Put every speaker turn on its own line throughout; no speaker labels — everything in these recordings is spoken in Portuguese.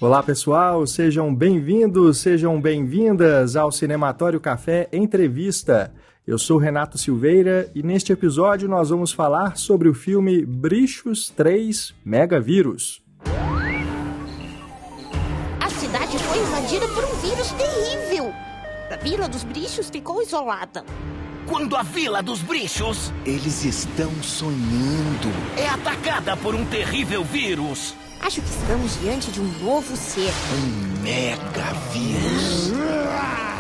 Olá pessoal, sejam bem-vindos, sejam bem-vindas ao Cinematório Café Entrevista. Eu sou Renato Silveira e neste episódio nós vamos falar sobre o filme Brichos 3 Megavírus.
A cidade foi invadida por um vírus terrível. A Vila dos Brichos ficou isolada.
Quando a Vila dos Brichos...
Eles estão sonhando.
...é atacada por um terrível vírus.
Acho que estamos diante de um novo ser.
Um megavírus.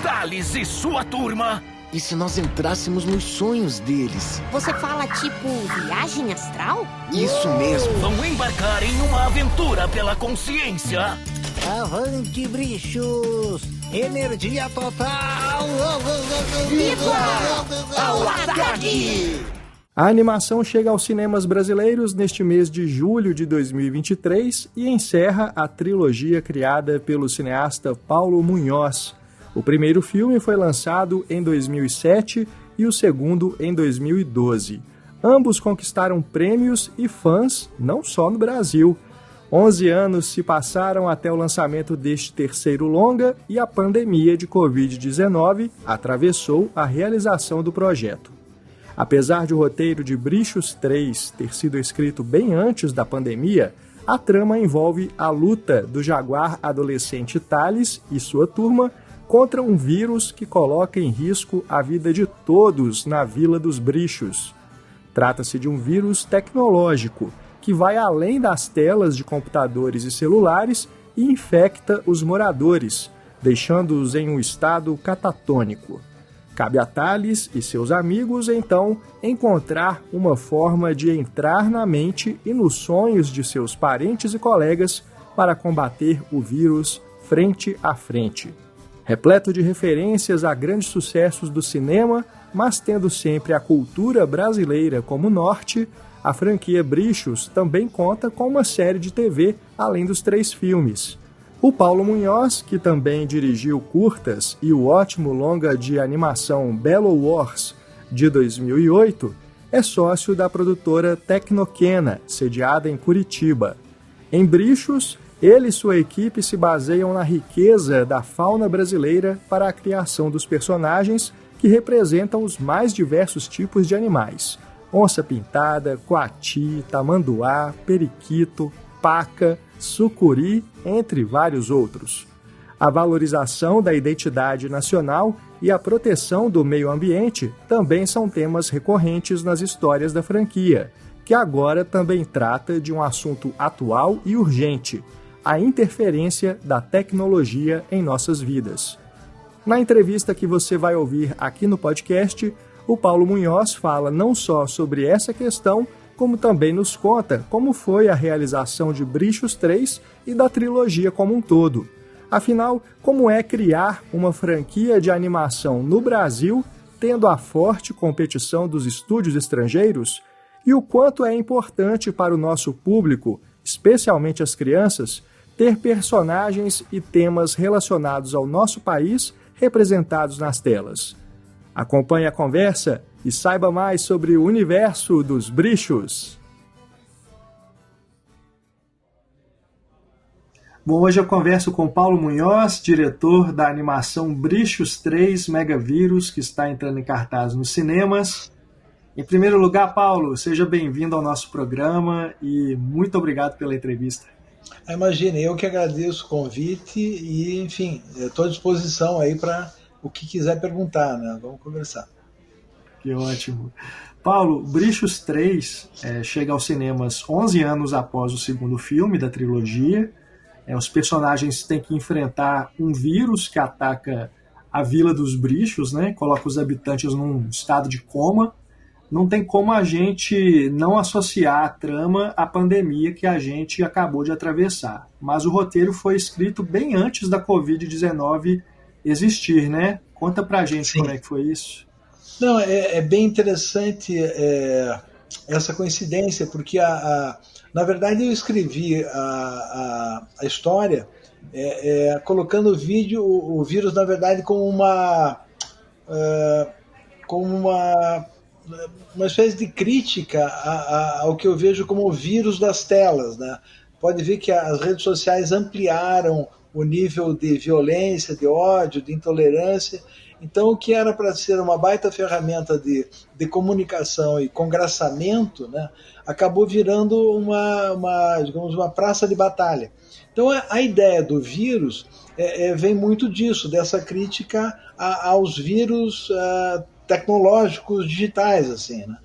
Thales e sua turma.
E se nós entrássemos nos sonhos deles?
Você fala tipo viagem astral?
Isso mesmo.
Vão embarcar em uma aventura pela consciência.
Avante, Brichos! Energia total!
Viva! Ao ataque!
A animação chega aos cinemas brasileiros neste mês de julho de 2023 e encerra a trilogia criada pelo cineasta Paulo Munhoz. O primeiro filme foi lançado em 2007 e o segundo em 2012. Ambos conquistaram prêmios e fãs, não só no Brasil. 11 anos se passaram até o lançamento deste terceiro longa e a pandemia de Covid-19 atravessou a realização do projeto. Apesar de o roteiro de Brichos 3 ter sido escrito bem antes da pandemia, a trama envolve a luta do jaguar adolescente Thales e sua turma contra um vírus que coloca em risco a vida de todos na Vila dos Brichos. Trata-se de um vírus tecnológico que vai além das telas de computadores e celulares e infecta os moradores, deixando-os em um estado catatônico. Cabe a Thales e seus amigos, então, encontrar uma forma de entrar na mente e nos sonhos de seus parentes e colegas para combater o vírus frente a frente. Repleto de referências a grandes sucessos do cinema, mas tendo sempre a cultura brasileira como norte, a franquia Brichos também conta com uma série de TV, além dos 3 filmes. O Paulo Munhoz, que também dirigiu curtas e o ótimo longa de animação Bello Wars, de 2008, é sócio da produtora Tecnoquena, sediada em Curitiba. Em Brichos, ele e sua equipe se baseiam na riqueza da fauna brasileira para a criação dos personagens que representam os mais diversos tipos de animais: onça-pintada, coati, tamanduá, periquito, paca, sucuri, entre vários outros. A valorização da identidade nacional e a proteção do meio ambiente também são temas recorrentes nas histórias da franquia, que agora também trata de um assunto atual e urgente: a interferência da tecnologia em nossas vidas. Na entrevista que você vai ouvir aqui no podcast, o Paulo Munhoz fala não só sobre essa questão, como também nos conta como foi a realização de Brichos 3 e da trilogia como um todo. Afinal, como é criar uma franquia de animação no Brasil, tendo a forte competição dos estúdios estrangeiros? E o quanto é importante para o nosso público, especialmente as crianças, ter personagens e temas relacionados ao nosso país representados nas telas. Acompanhe a conversa e saiba mais sobre o universo dos Brichos. Bom, hoje eu converso com Paulo Munhoz, diretor da animação Brichos 3 Megavírus, que está entrando em cartaz nos cinemas. Em primeiro lugar, Paulo, seja bem-vindo ao nosso programa e muito obrigado pela entrevista.
Imagine, eu que agradeço o convite e, enfim, estou à disposição aí para o que quiser perguntar, né? Vamos conversar.
Que ótimo. Paulo, Brichos 3 chega aos cinemas 11 anos após o segundo filme da trilogia. Os personagens têm que enfrentar um vírus que ataca a Vila dos Brichos, né? Coloca os habitantes num estado de coma. Não tem como a gente não associar a trama à pandemia que a gente acabou de atravessar. Mas o roteiro foi escrito bem antes da Covid-19 existir, né? Conta pra gente Sim. Como é que foi isso.
Não, é bem interessante essa coincidência, porque na verdade eu escrevi a história colocando o vírus, na verdade, como uma espécie de crítica ao que eu vejo como o vírus das telas, né? pode ver que as redes sociais ampliaram o nível de violência, de ódio, de intolerância. Então, o que era para ser uma baita ferramenta de comunicação e congraçamento, né, acabou virando digamos, uma praça de batalha. Então, a ideia do vírus vem muito disso, dessa crítica aos vírus tecnológicos digitais, assim, né?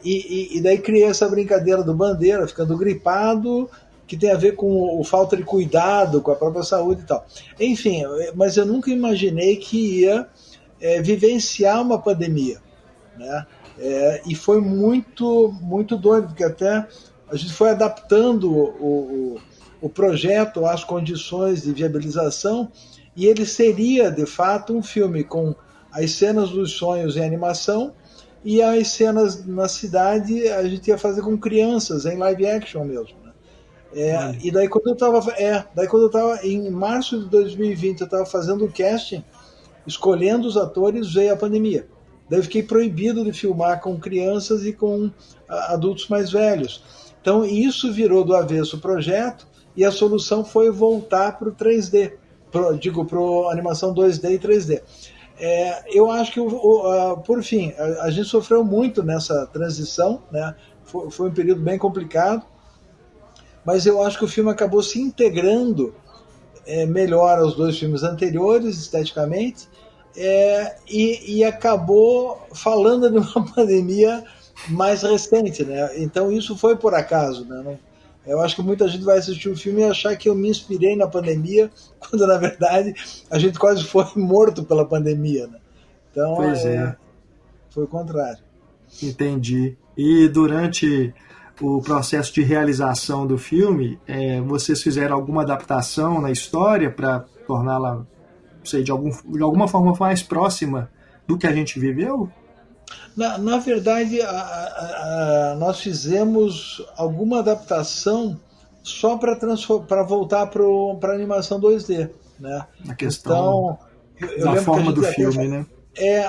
E daí criei essa brincadeira do Bandeira, ficando gripado, que tem a ver com falta de cuidado com a própria saúde e tal. Enfim, mas eu nunca imaginei que ia vivenciar uma pandemia, né? E foi muito, muito doido, porque até a gente foi adaptando o projeto às condições de viabilização, e ele seria, de fato, um filme com as cenas dos sonhos em animação e as cenas na cidade a gente ia fazer com crianças, em live action mesmo. E daí quando eu estava em março de 2020, eu estava fazendo o casting, escolhendo os atores, veio a pandemia. Daí eu fiquei proibido de filmar com crianças e com adultos mais velhos. Então isso virou do avesso o projeto, e a solução foi voltar para o 3D, para a animação 2D e 3D. Eu acho que, por fim, a gente sofreu muito nessa transição, né? Foi um período bem complicado, mas eu acho que o filme acabou se integrando melhor aos dois filmes anteriores, esteticamente, e acabou falando de uma pandemia mais recente, né? Então isso foi por acaso, né? Eu acho que muita gente vai assistir o filme e achar que eu me inspirei na pandemia, quando na verdade a gente quase foi morto pela pandemia, né? Então foi o contrário.
Entendi. E durante o processo de realização do filme, vocês fizeram alguma adaptação na história para torná-la, não sei, de alguma forma mais próxima do que a gente viveu?
Na verdade, nós fizemos alguma adaptação só para voltar para a animação 2D, né?
A questão da forma do filme, né?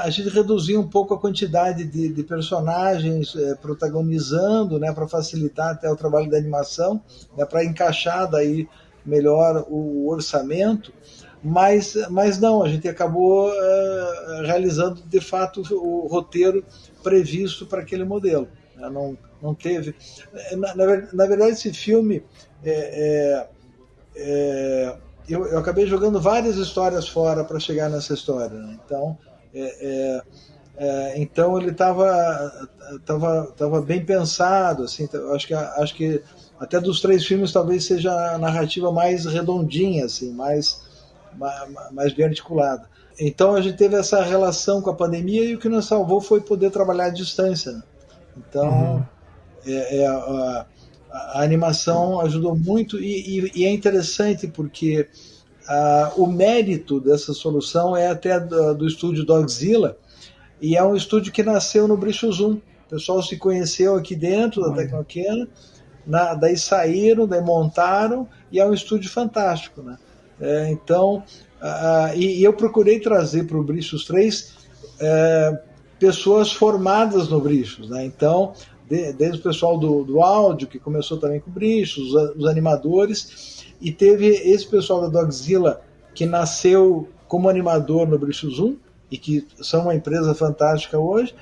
A gente reduziu um pouco a quantidade de personagens protagonizando, né, para facilitar até o trabalho da animação, né, para encaixar daí melhor o orçamento, mas não, a gente acabou realizando de fato o roteiro previsto para aquele modelo, né? Não teve. Na verdade, esse filme eu acabei jogando várias histórias fora para chegar nessa história, né? Então ele estava bem pensado, assim. Acho que até dos três filmes talvez seja a narrativa mais redondinha, assim, mais bem articulada. Então a gente teve essa relação com a pandemia, e o que nos salvou foi poder trabalhar à distância, né? Então a animação ajudou muito, e é interessante porque o mérito dessa solução é até do estúdio Dogzilla, e é um estúdio que nasceu no Brichos 1. O pessoal se conheceu aqui dentro da Tecnoquena, daí saíram, daí montaram, e é um estúdio fantástico, né? Então, e eu procurei trazer para o Brichos 3 pessoas formadas no Brichos, né? Então, desde o pessoal do áudio, que começou também com o Brichos, os animadores, e teve esse pessoal da Dogzilla, que nasceu como animador no Brichos 1, e que são uma empresa fantástica hoje,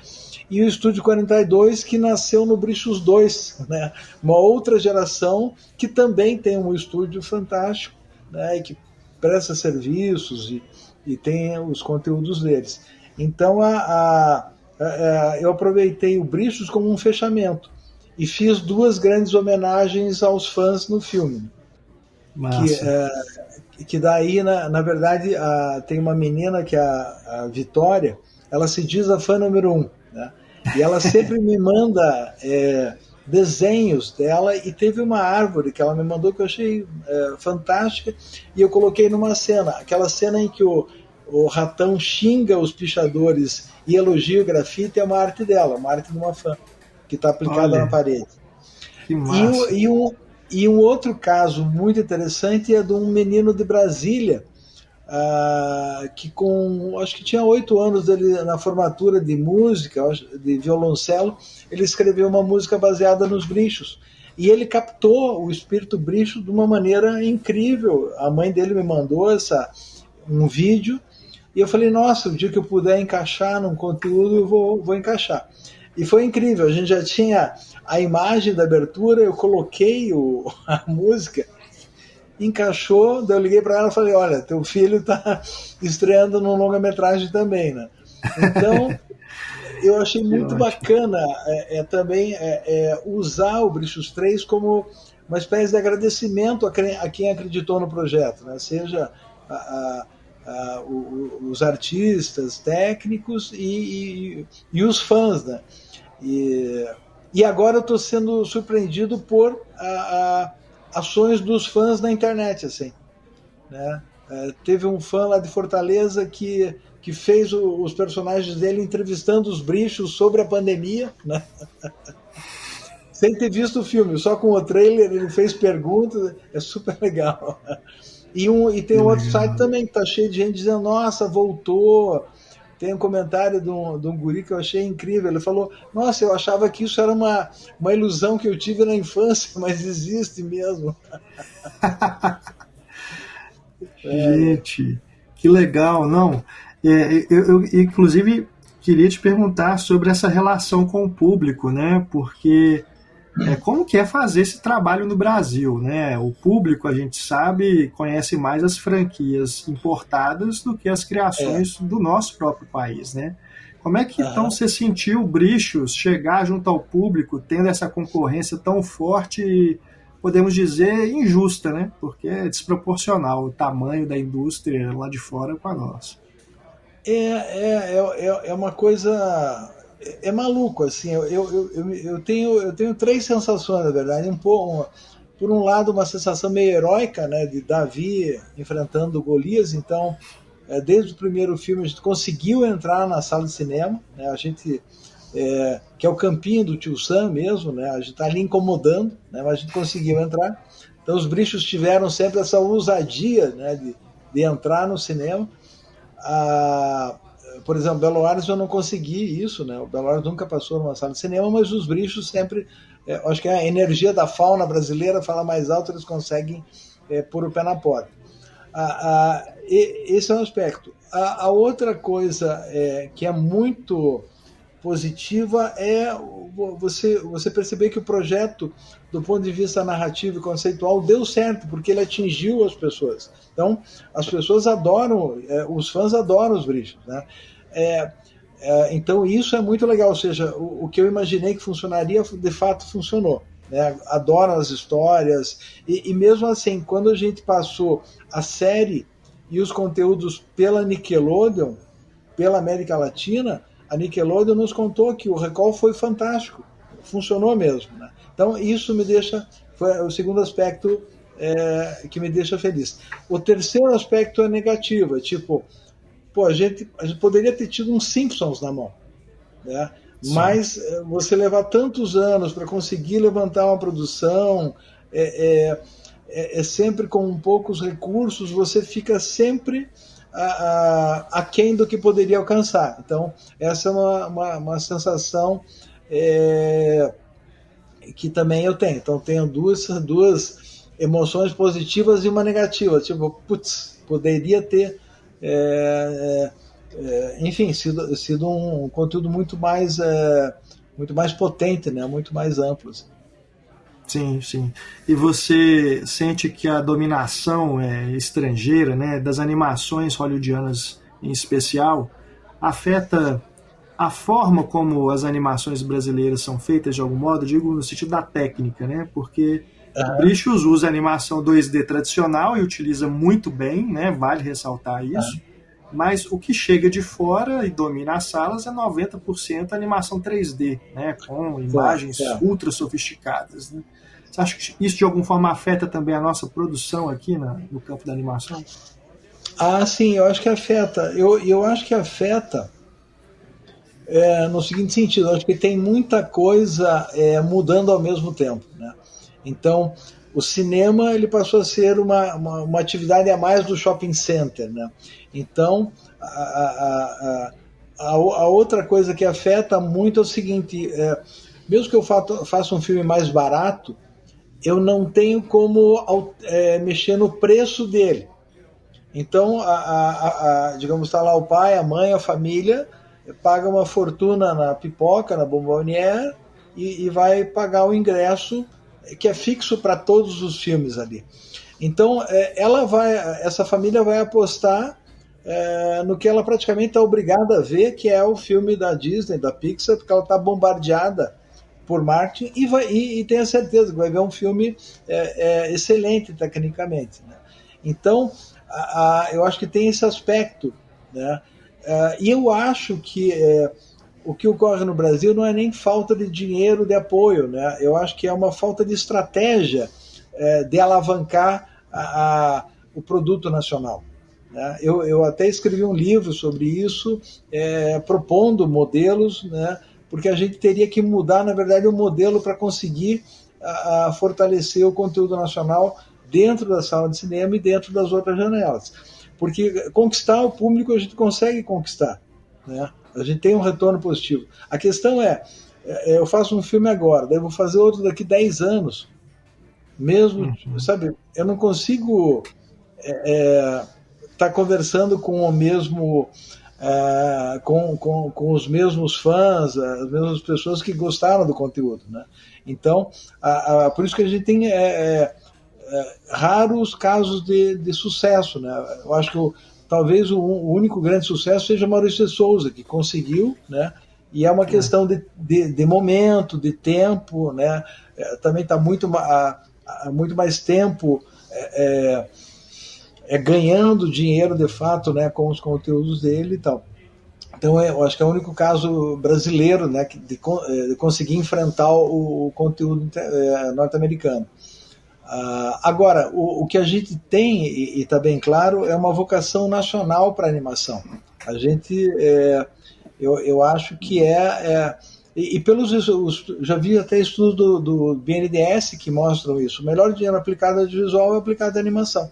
e o Estúdio 42, que nasceu no Brichos 2, né? Uma outra geração que também tem um estúdio fantástico, né? E que presta serviços e tem os conteúdos deles. Então eu aproveitei o Brichos como um fechamento e fiz duas grandes homenagens aos fãs no filme. Que daí, na verdade, tem uma menina que é a Vitória, ela se diz a fã número 1, né? E ela sempre me manda desenhos dela, e teve uma árvore que ela me mandou que eu achei fantástica, e eu coloquei numa cena, aquela cena em que o ratão xinga os pichadores e elogia o grafite, é uma arte dela, uma arte de uma fã, que está aplicada na parede.
Que massa.
E um outro caso muito interessante é de um menino de Brasília, que acho que tinha 8 anos, ele, na formatura de música, de violoncelo, ele escreveu uma música baseada nos Brichos. E ele captou o espírito Bricho de uma maneira incrível. A mãe dele me mandou um vídeo, e eu falei, nossa, o dia que eu puder encaixar num conteúdo, eu vou encaixar. E foi incrível, a gente já tinha a imagem da abertura, eu coloquei a música, encaixou, daí eu liguei para ela e falei, olha, teu filho está estreando num longa-metragem também, né? Então, eu achei muito bacana também usar o Brichos 3 como uma espécie de agradecimento a quem acreditou no projeto, né? Seja os artistas, técnicos e os fãs, né? E agora eu estou sendo surpreendido por ações dos fãs na internet, assim, né? Teve um fã lá de Fortaleza que fez os personagens dele entrevistando os Brichos sobre a pandemia, né? Sem ter visto o filme, só com o trailer ele fez perguntas, é super legal. E tem um outro site também que está cheio de gente dizendo, nossa, voltou. Tem um comentário de um guri que eu achei incrível, ele falou, nossa, eu achava que isso era uma ilusão que eu tive na infância, mas existe mesmo.
Gente, que legal, não? Eu inclusive queria te perguntar sobre essa relação com o público, né? Porque como que é fazer esse trabalho no Brasil, né? O público, a gente sabe, conhece mais as franquias importadas do que as criações do nosso próprio país, né? Como é que então você sentiu o Brichos chegar junto ao público, tendo essa concorrência tão forte e, podemos dizer, injusta, né? Porque é desproporcional o tamanho da indústria lá de fora com a nossa.
É uma coisa... É maluco, assim, eu tenho três sensações, na verdade. Por um lado, uma sensação meio heróica, né, de Davi enfrentando Golias. Então, desde o primeiro filme, a gente conseguiu entrar na sala de cinema, né, a gente, que é o campinho do Tio Sam mesmo, né, a gente está ali incomodando, né, mas a gente conseguiu entrar. Então, os Brichos tiveram sempre essa ousadia, né, de entrar no cinema. Por exemplo, Belo Horizonte eu não consegui isso, né? O Belo Horizonte nunca passou numa sala de cinema, mas os Brichos sempre, acho que a energia da fauna brasileira fala mais alto, eles conseguem pôr o pé na porta. Esse é um aspecto. A outra coisa que é muito positiva é você perceber que o projeto, do ponto de vista narrativo e conceitual, deu certo, porque ele atingiu as pessoas. Então, as pessoas adoram, os fãs adoram os Brichos, né? Então, isso é muito legal, ou seja, o que eu imaginei que funcionaria, de fato funcionou, né? Adoram as histórias, e mesmo assim, quando a gente passou a série e os conteúdos pela Nickelodeon, pela América Latina, a Nickelodeon nos contou que o recall foi fantástico, funcionou mesmo, né? Então isso foi o segundo aspecto que me deixa feliz. O terceiro aspecto é negativo, tipo, a gente poderia ter tido uns Simpsons na mão, né? Mas você levar tantos anos para conseguir levantar uma produção, sempre com poucos recursos, você fica sempre aquém do que poderia alcançar. Então, essa é uma sensação que também eu tenho. Então, tenho duas emoções positivas e uma negativa. Tipo, putz, poderia ter, enfim, sido um conteúdo muito mais potente, né? Muito mais amplo. Assim.
Sim, sim. E você sente que a dominação estrangeira, né, das animações hollywoodianas em especial, afeta a forma como as animações brasileiras são feitas de algum modo? Digo no sentido da técnica, né? Porque o Brichos usa animação 2D tradicional e utiliza muito bem, né? Vale ressaltar isso. Mas o que chega de fora e domina as salas é 90% animação 3D, né? Com imagens ultra sofisticadas, né? Você acha que isso de alguma forma afeta também a nossa produção aqui no campo da animação?
Sim, eu acho que afeta. Eu acho que afeta no seguinte sentido, eu acho que tem muita coisa mudando ao mesmo tempo, né? Então, o cinema ele passou a ser uma atividade a mais do shopping center, né? Então, a outra coisa que afeta muito é o seguinte, mesmo que eu faça um filme mais barato, eu não tenho como mexer no preço dele. Então, digamos, está lá o pai, a mãe, a família, paga uma fortuna na pipoca, na Bomboniere, e vai pagar o ingresso que é fixo para todos os filmes ali. Então, essa família vai apostar no que ela praticamente está obrigada a ver, que é o filme da Disney, da Pixar, porque ela está bombardeada por marketing e tem a certeza que vai ver um filme excelente tecnicamente, né? Então, eu acho que tem esse aspecto, né? E eu acho que o que ocorre no Brasil não é nem falta de dinheiro, de apoio, né? Eu acho que é uma falta de estratégia de alavancar o produto nacional, né? Eu até escrevi um livro sobre isso, propondo modelos, né? Porque a gente teria que mudar, na verdade, o modelo para conseguir fortalecer o conteúdo nacional dentro da sala de cinema e dentro das outras janelas. Porque conquistar o público a gente consegue conquistar, né? A gente tem um retorno positivo. A questão eu faço um filme agora, daí eu vou fazer outro daqui 10 anos. Mesmo, sabe, eu não consigo estar conversando com o mesmo... com os mesmos fãs, as mesmas pessoas que gostaram do conteúdo, né? Então, por isso que a gente tem raros casos de sucesso, né? Eu acho que talvez o único grande sucesso seja Maurício de Souza, que conseguiu, né? E é uma questão de momento, de tempo, né? Também está muito mais tempo ganhando dinheiro de fato, né, com os conteúdos dele e tal. Então eu acho que é o único caso brasileiro, né, de conseguir enfrentar o conteúdo norte-americano. Agora, o que a gente tem, e está bem claro, é uma vocação nacional para a animação. A gente, eu acho que e já vi até estudos do BNDES que mostram isso. O melhor dinheiro aplicado ao audiovisual é aplicado à animação,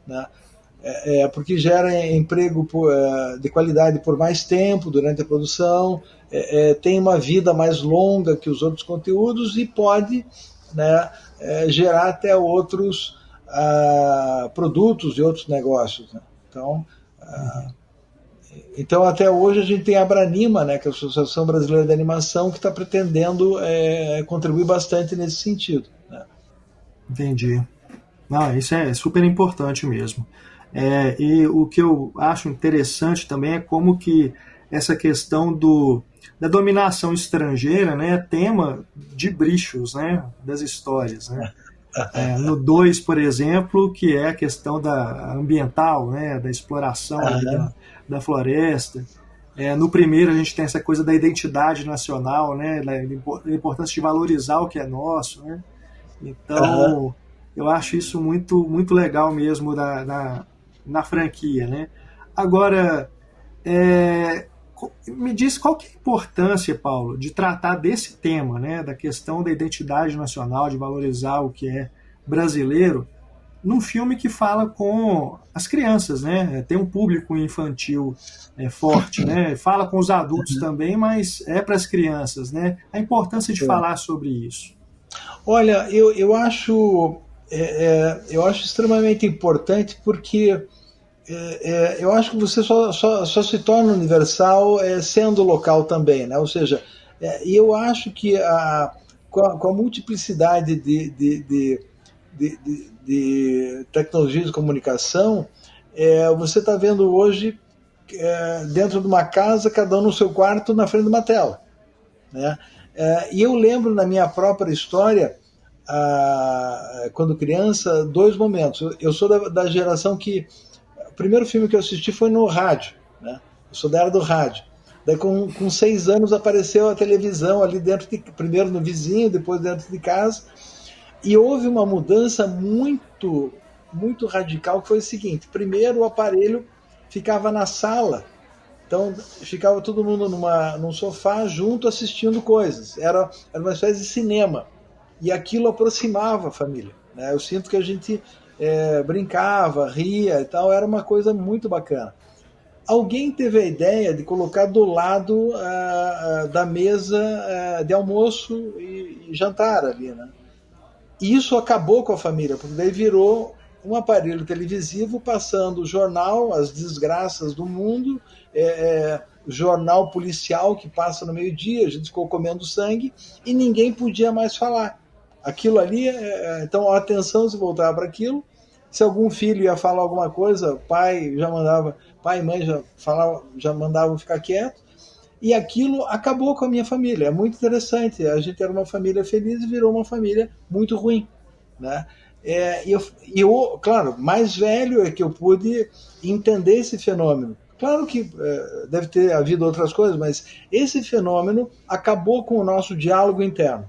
né? Porque gera emprego de qualidade por mais tempo durante a produção, tem uma vida mais longa que os outros conteúdos e pode, né, gerar até outros produtos e outros negócios, né? Então até hoje a gente tem a Abranima, né, que é a Associação Brasileira de Animação, que está pretendendo contribuir bastante nesse sentido, né?
Entendi. Não, isso é super importante mesmo. E o que eu acho interessante também é como que essa questão da dominação estrangeira, né, é tema de Brichos, né, das histórias, né? No 2, por exemplo, que é a questão da ambiental, né, da exploração da floresta. No primeiro a gente tem essa coisa da identidade nacional, né, da importância de valorizar o que é nosso, né? Então, eu acho isso muito, muito legal mesmo na franquia, né? Agora, me diz qual que é a importância, Paulo, de tratar desse tema, né, da questão da identidade nacional, de valorizar o que é brasileiro, num filme que fala com as crianças, né? Tem um público infantil forte, né? Fala com os adultos também, mas é para as crianças, né? A importância de falar sobre isso.
Olha, eu acho extremamente importante porque eu acho que você só se torna universal sendo local também, né? Ou seja, e eu acho que com a multiplicidade de tecnologias de comunicação, você está vendo hoje dentro de uma casa, cada um no seu quarto, na frente de uma tela, né? E eu lembro na minha própria história, quando criança, 2 momentos. Eu sou da geração que o primeiro filme que eu assisti foi no rádio, né? Eu sou da era do rádio. Daí com 6 anos apareceu a televisão ali primeiro no vizinho, depois dentro de casa, e houve uma mudança muito, muito radical, que foi o seguinte: primeiro o aparelho ficava na sala, então ficava todo mundo num sofá junto assistindo coisas, era uma espécie de cinema, e aquilo aproximava a família, né? Eu sinto que a gente brincava, ria e tal, era uma coisa muito bacana. Alguém teve a ideia de colocar do lado da mesa de almoço e jantar ali, né? E isso acabou com a família, porque daí virou um aparelho televisivo passando o jornal, as desgraças do mundo, jornal policial que passa no meio-dia, a gente ficou comendo sangue e ninguém podia mais falar. Aquilo ali, então a atenção se voltava para aquilo. Se algum filho ia falar alguma coisa, pai e mãe já mandavam ficar quieto. E aquilo acabou com a minha família. É muito interessante. A gente era uma família feliz e virou uma família muito ruim, né? Eu, claro, mais velho é que eu pude entender esse fenômeno. Claro que deve ter havido outras coisas, mas esse fenômeno acabou com o nosso diálogo interno,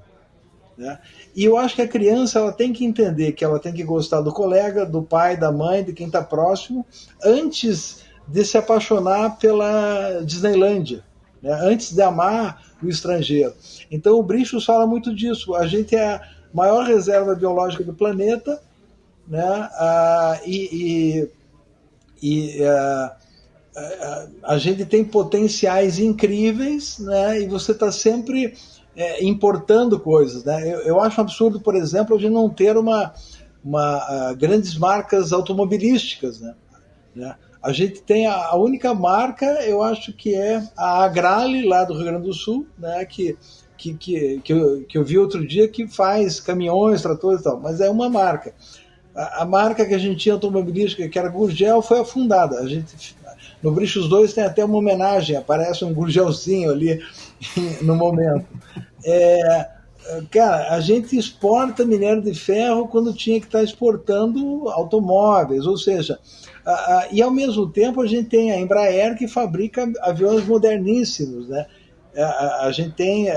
né? E eu acho que a criança ela tem que entender que ela tem que gostar do colega, do pai, da mãe, de quem está próximo, antes de se apaixonar pela Disneylândia, né? Antes de amar o estrangeiro. Então o Brichos fala muito disso. A gente é a maior reserva biológica do planeta, né? A gente tem potenciais incríveis, né? E você está sempre importando coisas, né? Eu acho um absurdo, por exemplo, a gente não ter grandes marcas automobilísticas, né? A gente tem a única marca, eu acho que é a Agrale, lá do Rio Grande do Sul, né? Que eu vi outro dia, que faz caminhões, tratores e tal, mas é uma marca. A marca que a gente tinha automobilística, que era Gurgel, foi afundada. No Brichos 2 tem até uma homenagem, aparece um Gurgelzinho ali no momento. Cara, a gente exporta minério de ferro quando tinha que estar exportando automóveis, ou seja, e ao mesmo tempo a gente tem a Embraer, que fabrica aviões moderníssimos, né? A gente tem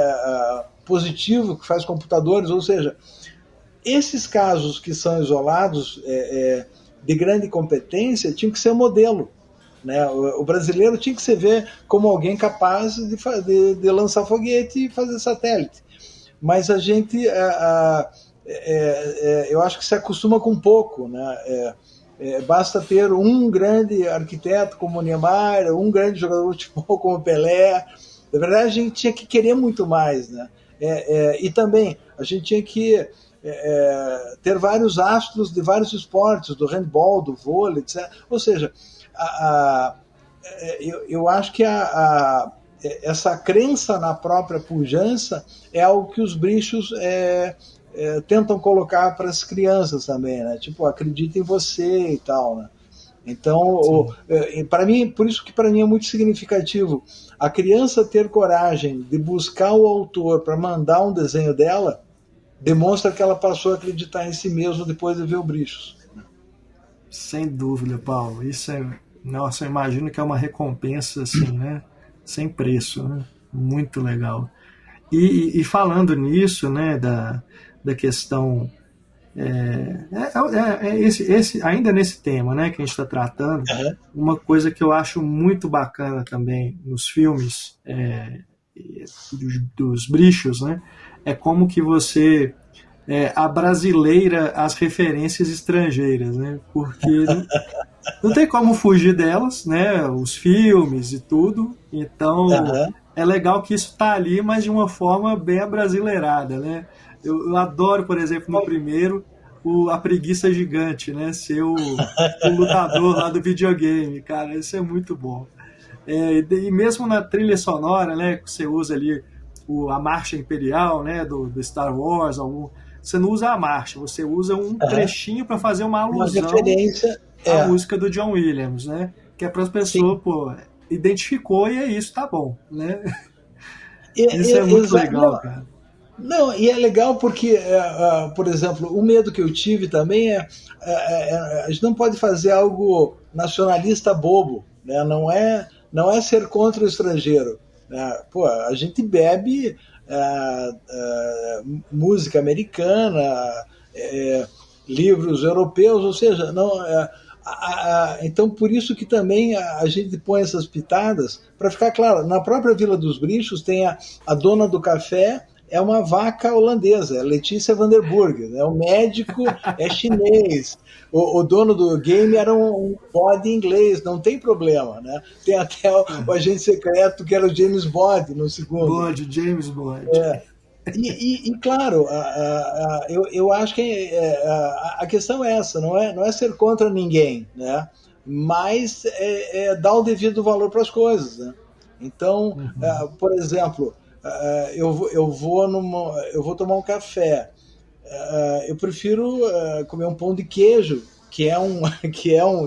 Positivo, que faz computadores, ou seja, esses casos que são isolados de grande competência tinham que ser modelo, né? O brasileiro tinha que se ver como alguém capaz de lançar foguete e fazer satélite. Mas a gente, eu acho que se acostuma com pouco, né? Basta ter um grande arquiteto como o Niemeyer, um grande jogador de futebol como o Pelé. Na verdade, a gente tinha que querer muito mais, né? E também a gente tinha que ter vários astros de vários esportes, do handball, do vôlei, etc. Ou seja, eu acho que essa crença na própria pujança é algo que os Brichos tentam colocar para as crianças também, né? Tipo, acredita em você e tal, né? Então, para mim, por isso que para mim é muito significativo a criança ter coragem de buscar o autor para mandar um desenho dela, demonstra que ela passou a acreditar em si mesma depois de ver o Brichos.
Sem dúvida, Paulo. Isso nossa, eu imagino que é uma recompensa assim, né? Sem preço, né? Muito legal. E falando nisso, né, da questão ainda nesse tema, né, que a gente está tratando, uma coisa que eu acho muito bacana também nos filmes dos Brichos, né, é como que você abrasileira as referências estrangeiras, né, porque não tem como fugir delas, né, os filmes e tudo, então é legal que isso está ali, mas de uma forma bem abrasileirada, né. Eu adoro, por exemplo, no primeiro, a preguiça gigante, né? Ser o lutador lá do videogame, cara, isso é muito bom. E mesmo na trilha sonora, né? Que você usa ali a marcha imperial, né? Do Star Wars, você não usa a marcha, você usa um trechinho para fazer uma alusão à música do John Williams, né? Que é para as pessoas, identificou e é isso, tá bom, né? Isso é muito legal, cara.
Não, e é legal porque, por exemplo, o medo que eu tive também a gente não pode fazer algo nacionalista bobo, né? Não é ser contra o estrangeiro, né? Pô, a gente bebe música americana, livros europeus, ou seja, não, então por isso que também a gente põe essas pitadas, para ficar claro, na própria Vila dos Brichos tem a dona do café, é uma vaca holandesa, Letícia Vanderburg, né? O médico é chinês, o dono do game era um bode inglês, não tem problema, né? Tem até o agente secreto que era o James Bond no segundo.
James Bond.
Claro, eu acho que a questão é essa, não é ser contra ninguém, né? Mas dar o devido valor para as coisas, né? Então, por exemplo, eu vou tomar um café, eu prefiro comer um pão de queijo, que é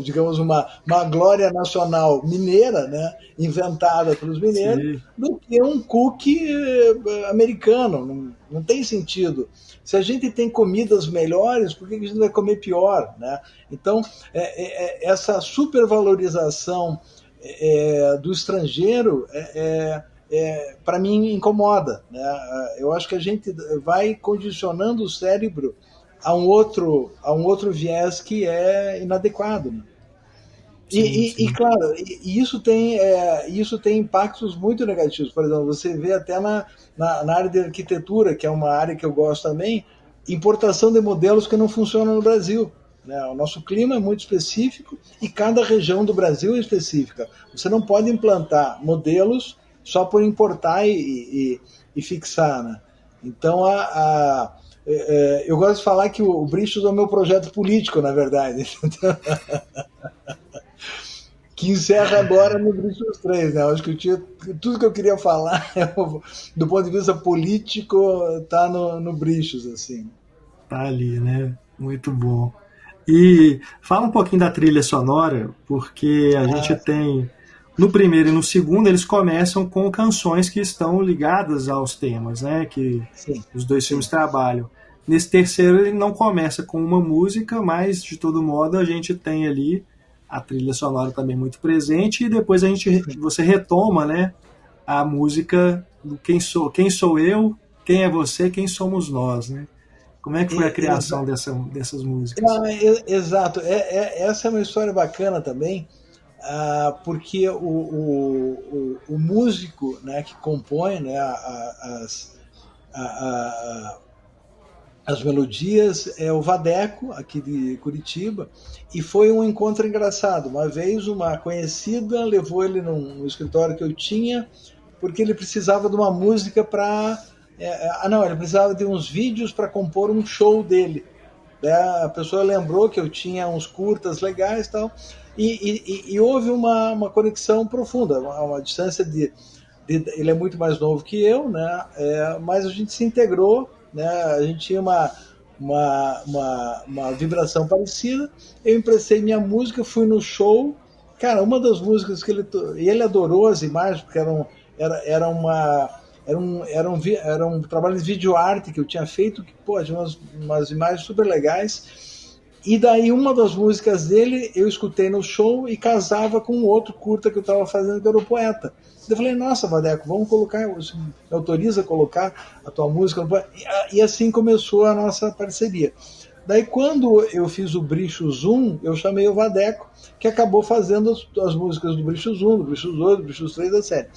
digamos, uma glória nacional mineira, né, inventada pelos mineiros, sim, do que um cookie americano. Não tem sentido. Se a gente tem comidas melhores, por que a gente vai comer pior, né? Então, essa supervalorização do estrangeiro para mim incomoda, né? Eu acho que a gente vai condicionando o cérebro a um outro viés que é inadequado, né? E claro, isso tem impactos muito negativos. Por exemplo, você vê até na área de arquitetura, que é uma área que eu gosto também, importação de modelos que não funcionam no Brasil, né? O nosso clima é muito específico e cada região do Brasil é específica. Você não pode implantar modelos só por importar e fixar, né? Então, eu gosto de falar que o Brichos é o meu projeto político, na verdade. Que encerra agora no Brichos 3, né? Acho que tudo que eu queria falar, do ponto de vista político, está no Brichos, assim.
Tá ali, né? Muito bom. E fala um pouquinho da trilha sonora, porque a gente tem... No primeiro e no segundo, eles começam com canções que estão ligadas aos temas, né? Que os dois filmes trabalham. Nesse terceiro, ele não começa com uma música, mas, de todo modo, a gente tem ali a trilha sonora também muito presente, e depois você retoma, né, a música do quem sou eu, quem é você, quem somos nós, né? Como é que foi a criação dessas músicas?
Exato. Essa é uma história bacana também, porque o músico, né, que compõe, né, as melodias é o Vadeco, aqui de Curitiba, e foi um encontro engraçado. Uma vez uma conhecida levou ele num escritório que eu tinha, porque ele precisava de uma música para... ele precisava de uns vídeos para compor um show dele. A pessoa lembrou que eu tinha uns curtas legais e tal, e houve uma conexão profunda, uma distância ele é muito mais novo que eu, né? Mas a gente se integrou, né? A gente tinha uma vibração parecida. Eu emprestei minha música, fui no show. Cara, uma das músicas que ele adorou as imagens, porque era um trabalho de vídeo arte que eu tinha feito, que tinha umas imagens super legais. E daí uma das músicas dele eu escutei no show e casava com outro curta que eu estava fazendo, que era o Poeta. Eu falei, nossa, Vadeco, vamos colocar, você me autoriza a colocar a tua música no Poeta? E assim começou a nossa parceria. Daí quando eu fiz o Brichos 1, eu chamei o Vadeco, que acabou fazendo as músicas do Brichos 1, do Brichos 2, do Brichos 3 da série.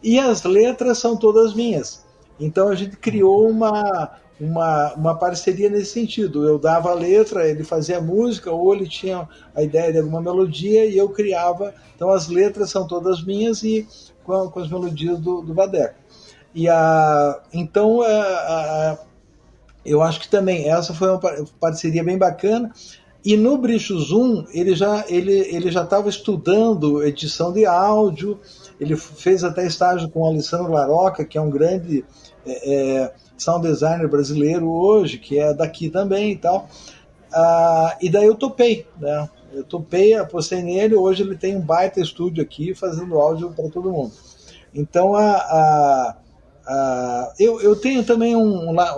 E as letras são todas minhas. Então a gente criou uma parceria nesse sentido. Eu dava a letra, ele fazia a música, ou ele tinha a ideia de alguma melodia e eu criava. Então as letras são todas minhas e com as melodias do Vadeco. Então eu acho que também essa foi uma parceria bem bacana. E no Brichos 1 ele já estava estudando edição de áudio. Ele fez até estágio com o Alessandro Laroca, que é um grande sound designer brasileiro hoje, que é daqui também e tal. E daí eu topei, né? Eu topei, apostei nele. Hoje ele tem um baita estúdio aqui fazendo áudio para todo mundo. Então eu tenho também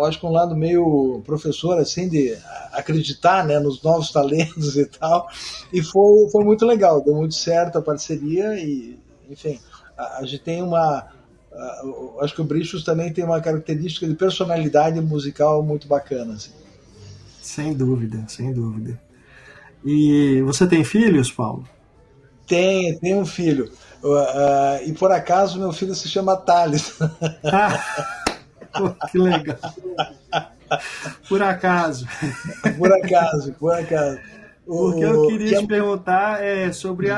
acho que um lado meio professor, assim, de acreditar, né, nos novos talentos e tal. E foi muito legal, deu muito certo a parceria e, enfim, a gente tem acho que o Brichos também tem uma característica de personalidade musical muito bacana, assim.
Sem dúvida, sem dúvida. E você tem filhos, Paulo?
Tenho um filho. E por acaso meu filho se chama Thales.
Que legal. Por acaso.
Por acaso.
O que eu queria te perguntar é sobre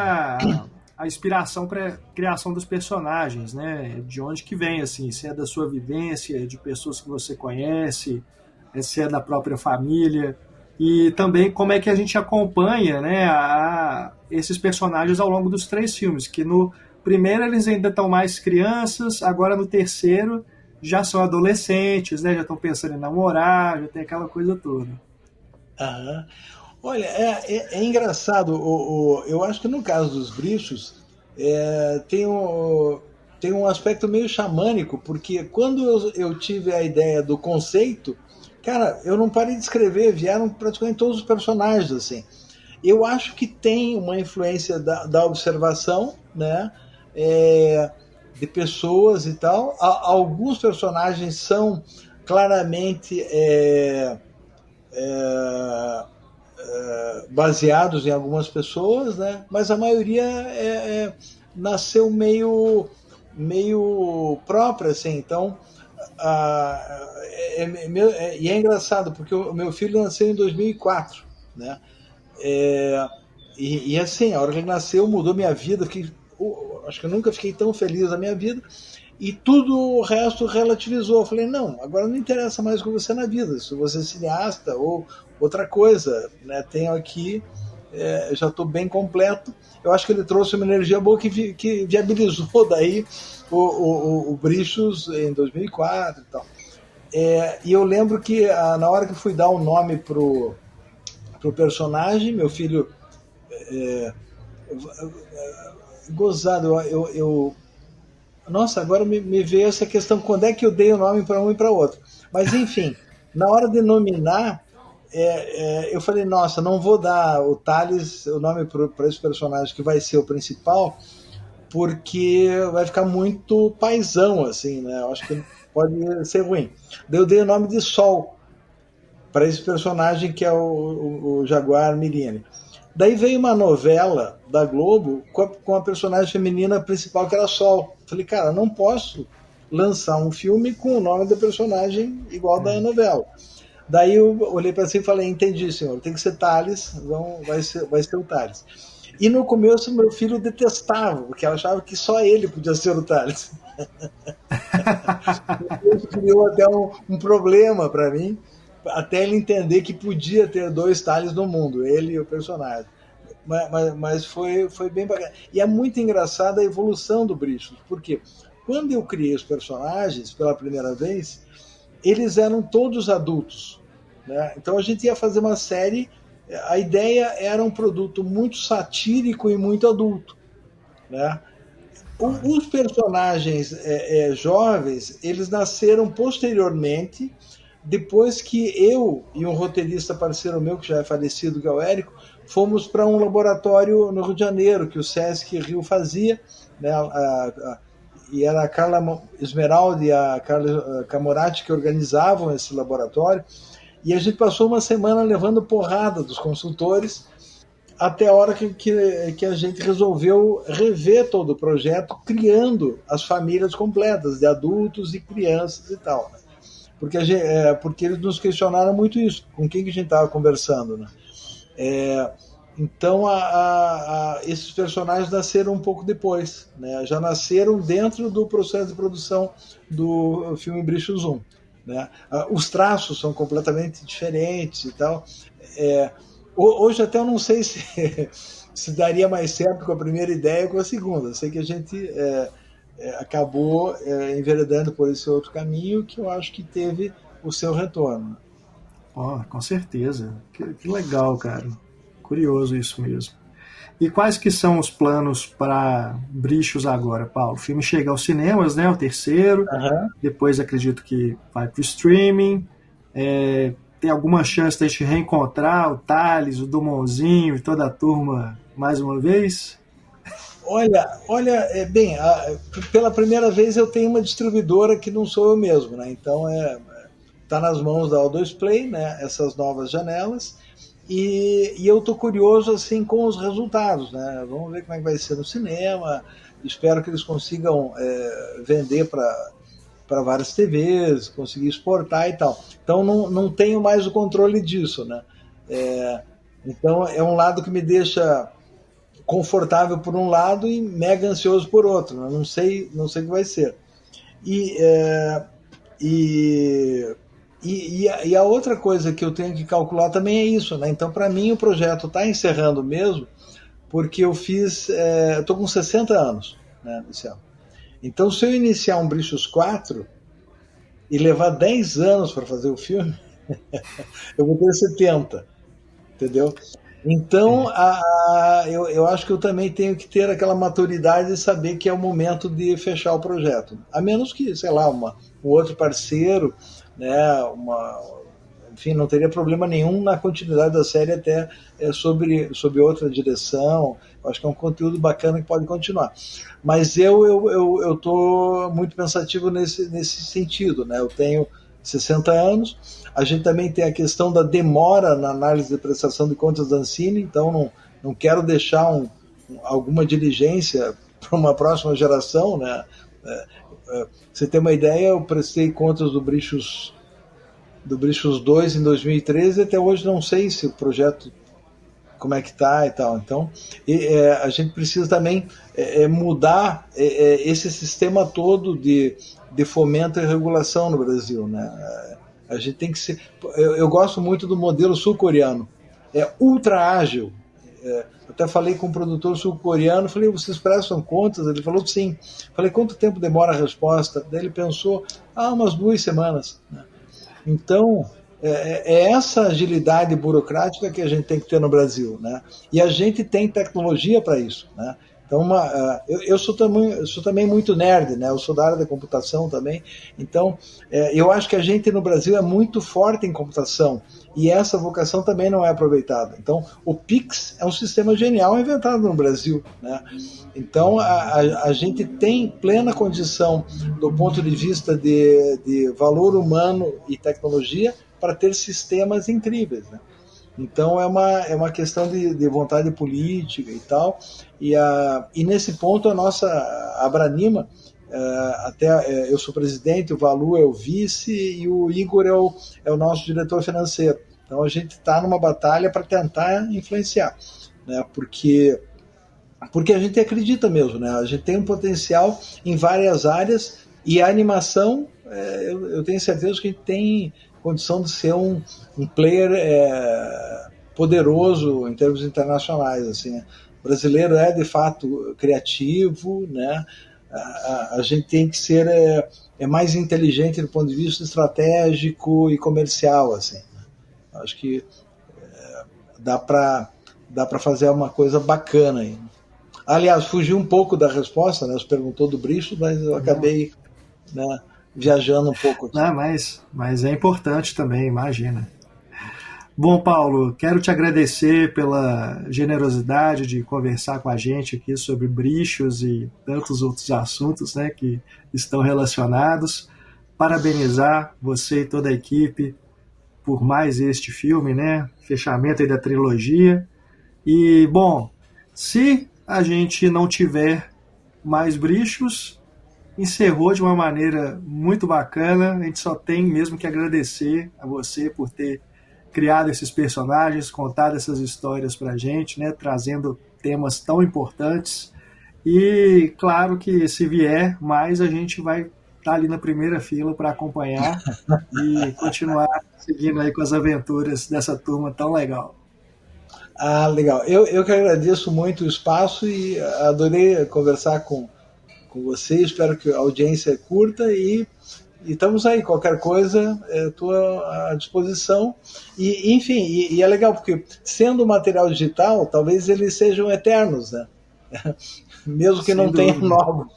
a inspiração para a criação dos personagens, né? De onde que vem, assim, se é da sua vivência, de pessoas que você conhece, se é da própria família, e também como é que a gente acompanha, né, esses personagens ao longo dos 3 filmes, que no primeiro eles ainda estão mais crianças, agora no terceiro já são adolescentes, né, já estão pensando em namorar, já tem aquela coisa toda.
Aham. Olha, é engraçado, eu acho que no caso dos Brichos tem um aspecto meio xamânico, porque quando eu tive a ideia do conceito, cara, eu não parei de escrever, vieram praticamente todos os personagens, assim. Eu acho que tem uma influência da observação, né, de pessoas e tal. Alguns personagens são claramente baseados em algumas pessoas, né? Mas a maioria nasceu meio própria, assim. Então, e é engraçado porque o meu filho nasceu em 2004, né? E assim, a hora que ele nasceu mudou minha vida. Acho que eu nunca fiquei tão feliz na minha vida. E tudo o resto relativizou. Eu falei, não, agora não interessa mais com você na vida, se você é cineasta ou outra coisa, né? Tenho aqui, já estou bem completo. Eu acho que ele trouxe uma energia boa que viabilizou daí o Brichos em 2004 e tal. E eu lembro que na hora que fui dar o nome pro personagem, meu filho, gozado, nossa, agora me veio essa questão, quando é que eu dei o nome para um e para outro. Mas, enfim, na hora de nominar, eu falei, nossa, não vou dar o Thales, o nome para esse personagem que vai ser o principal, porque vai ficar muito paizão, assim, né? Eu acho que pode ser ruim. Daí eu dei o nome de Sol para esse personagem que é o Jaguar Miriane. Daí veio uma novela da Globo com a personagem feminina principal, que era Sol. Falei, cara, não posso lançar um filme com o nome da personagem igual da novela. Daí eu olhei para si e falei, entendi, senhor, tem que ser Thales, então vai ser o Thales. E no começo meu filho detestava, porque achava que só ele podia ser o Thales. Isso criou até um problema para mim, até ele entender que podia ter 2 Thales no mundo, ele e o personagem. Mas foi bem bacana. E é muito engraçada a evolução do Brichos, porque quando eu criei os personagens pela primeira vez, eles eram todos adultos, né? Então a gente ia fazer uma série, a ideia era um produto muito satírico e muito adulto, né? Os personagens jovens, eles nasceram posteriormente, depois que eu e um roteirista parceiro meu, que já é falecido, que é o Érico, fomos para um laboratório no Rio de Janeiro, que o Sesc Rio fazia, né? E era a Carla Esmeralda e a Carla Camorati que organizavam esse laboratório, e a gente passou uma semana levando porrada dos consultores, até a hora que a gente resolveu rever todo o projeto, criando as famílias completas, de adultos e crianças e tal, né? Porque eles nos questionaram muito isso, com quem que a gente estava conversando, né? Então esses personagens nasceram um pouco depois, né? Já nasceram dentro do processo de produção do filme Brichos 1, né? Os traços são completamente diferentes e tal. Hoje até eu não sei se daria mais certo com a primeira ideia ou com a segunda. Eu sei que a gente acabou enveredando por esse outro caminho, que eu acho que teve o seu retorno.
Com certeza. Que legal, cara. Curioso isso mesmo. E quais que são os planos para Brichos agora, Paulo? O filme chega aos cinemas, né? O terceiro.
Uhum.
Depois acredito que vai para o streaming. Tem alguma chance de a gente reencontrar o Thales, o Dumonzinho e toda a turma mais uma vez?
Olha, bem, pela primeira vez eu tenho uma distribuidora que não sou eu mesmo, né? Então tá nas mãos da O2 Play, né? Essas novas janelas. E eu tô curioso assim com os resultados, né? Vamos ver como é que vai ser no cinema. Espero que eles consigam vender para várias TVs, conseguir exportar e tal. Então não tenho mais o controle disso, né? Então é um lado que me deixa confortável por um lado e mega ansioso por outro. Eu não sei o que vai ser. E a outra coisa que eu tenho que calcular também é isso, né? Então, para mim, o projeto está encerrando mesmo, porque eu estou com 60 anos, né, esse ano. Então, se eu iniciar um Brichos 4 e levar 10 anos para fazer o filme, eu vou ter 70, entendeu? Então, eu acho que eu também tenho que ter aquela maturidade de saber que é o momento de fechar o projeto. A menos que, sei lá, um outro parceiro, né, enfim, não teria problema nenhum na continuidade da série até sobre outra direção. Eu acho que é um conteúdo bacana que pode continuar. Mas eu estou muito pensativo nesse sentido, né? Eu tenho 60 anos, a gente também tem a questão da demora na análise de prestação de contas da Ancine, então não quero deixar alguma diligência para uma próxima geração, né? Você tem uma ideia, eu prestei contas do Brichos 2 em 2013 e até hoje não sei se o projeto, como é que está e tal. Então, a gente precisa também mudar esse sistema todo de fomento e regulação no Brasil, né? A gente tem que ser... Eu gosto muito do modelo sul-coreano. É ultra ágil. Até falei com um produtor sul-coreano, falei, vocês prestam contas? Ele falou que sim. Falei, quanto tempo demora a resposta? Daí ele pensou, umas 2 semanas. Então, é essa agilidade burocrática que a gente tem que ter no Brasil, né? E a gente tem tecnologia para isso, né? Então, eu sou também muito nerd, né? Eu sou da área da computação também. Então, eu acho que a gente no Brasil é muito forte em computação e essa vocação também não é aproveitada. Então, o Pix é um sistema genial inventado no Brasil, né? Então, a gente tem plena condição, do ponto de vista de valor humano e tecnologia, para ter sistemas incríveis, né? Então é uma questão de vontade política e tal, e nesse ponto a Abranima, até eu sou presidente, o Valu é o vice e o Igor é o nosso diretor financeiro. Então a gente está numa batalha para tentar influenciar, né? Porque a gente acredita mesmo, né? A gente tem um potencial em várias áreas e a animação, eu tenho certeza que a gente tem condição de ser um player poderoso em termos internacionais, assim. O brasileiro é de fato criativo, né? A gente tem que ser mais inteligente do ponto de vista estratégico e comercial, assim. Acho que dá para fazer uma coisa bacana aí. Aliás, fugi um pouco da resposta, né? Você perguntou do Brichos, mas eu acabei, né, viajando um pouco aqui.
Não, mas é importante também, imagina. Bom, Paulo, quero te agradecer pela generosidade de conversar com a gente aqui sobre Brichos e tantos outros assuntos, né, que estão relacionados. Parabenizar você e toda a equipe por mais este filme, né, fechamento aí da trilogia. E, bom, se a gente não tiver mais Brichos, encerrou de uma maneira muito bacana. A gente só tem mesmo que agradecer a você por ter criado esses personagens, contado essas histórias pra gente, né, trazendo temas tão importantes. E claro que se vier mais, a gente vai estar ali na primeira fila para acompanhar e continuar seguindo aí com as aventuras dessa turma tão legal.
Legal. Eu que agradeço muito o espaço e adorei conversar com você, espero que a audiência curta e estamos aí, qualquer coisa, estou à disposição. E, enfim, e é legal, porque sendo material digital, talvez eles sejam eternos, né? Mesmo que não tenham novos.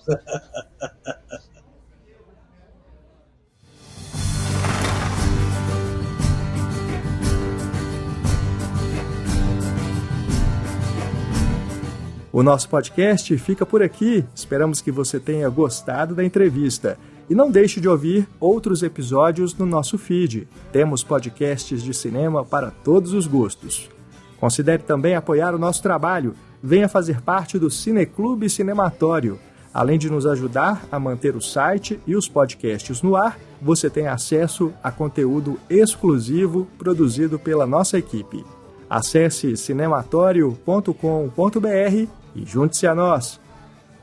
O nosso podcast fica por aqui. Esperamos que você tenha gostado da entrevista. E não deixe de ouvir outros episódios no nosso feed. Temos podcasts de cinema para todos os gostos. Considere também apoiar o nosso trabalho. Venha fazer parte do Cineclube Cinematório. Além de nos ajudar a manter o site e os podcasts no ar, você tem acesso a conteúdo exclusivo produzido pela nossa equipe. Acesse cinematório.com.br e junte-se a nós.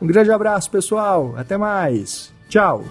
Um grande abraço, pessoal. Até mais. Tchau.